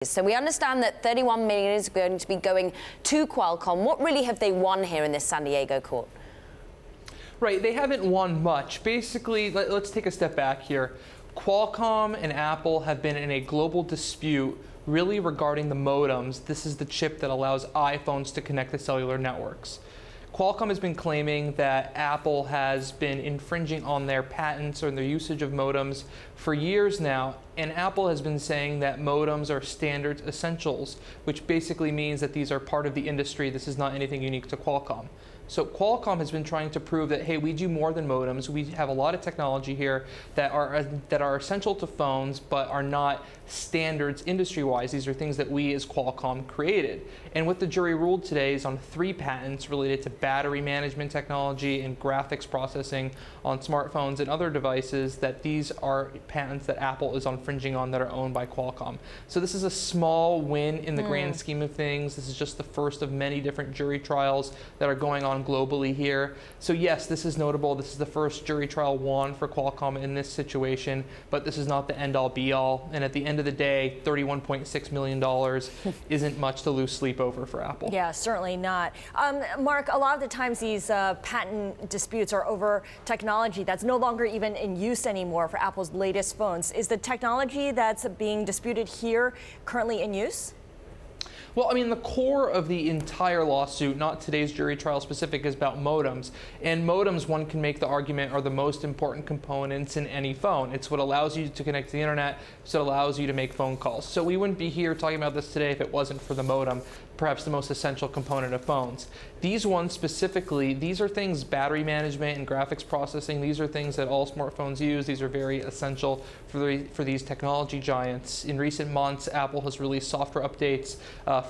So we understand that 31 million is going to be going to Qualcomm. What really have they won here in this San Diego court? Right, they haven't won much. Basically, let's take a step back here. Qualcomm and Apple have been in a global dispute really regarding the modems. This is the chip that allows iPhones to connect to cellular networks. Qualcomm has been claiming that Apple has been infringing on their patents or their usage of modems for years now, and Apple has been saying that modems are standards essentials, which basically means that these are part of the industry. This is not anything unique to Qualcomm. So Qualcomm has been trying to prove that, hey, we do more than modems. We have a lot of technology here that are essential to phones, but are not standards industry-wise. These are things that we as Qualcomm created. And what the jury ruled today is on 3 patents related to battery management technology and graphics processing on smartphones and other devices, that these are patents that Apple is infringing on that are owned by Qualcomm. So this is a small win in the grand scheme of things. This is just the first of many different jury trials that are going on globally here. So yes, this is notable. This is the first jury trial won for Qualcomm in this situation, but this is not the end-all be-all. And at the end of the day, $31.6 million isn't much to lose sleep over for Apple. Yeah, certainly not. Mark, a lot of the times these patent disputes are over technology that's no longer even in use anymore for Apple's latest phones. Is the technology that's being disputed here currently in use? Well, I mean, the core of the entire lawsuit, not today's jury trial specific, is about modems. And modems, one can make the argument, are the most important components in any phone. It's what allows you to connect to the internet, so it allows you to make phone calls. So we wouldn't be here talking about this today if it wasn't for the modem, perhaps the most essential component of phones. These ones specifically, these are things, battery management and graphics processing, these are things that all smartphones use. These are very essential for these technology giants. In recent months, Apple has released software updates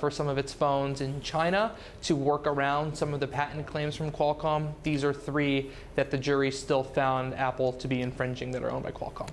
for some of its phones in China to work around some of the patent claims from Qualcomm. These are 3 that the jury still found Apple to be infringing that are owned by Qualcomm.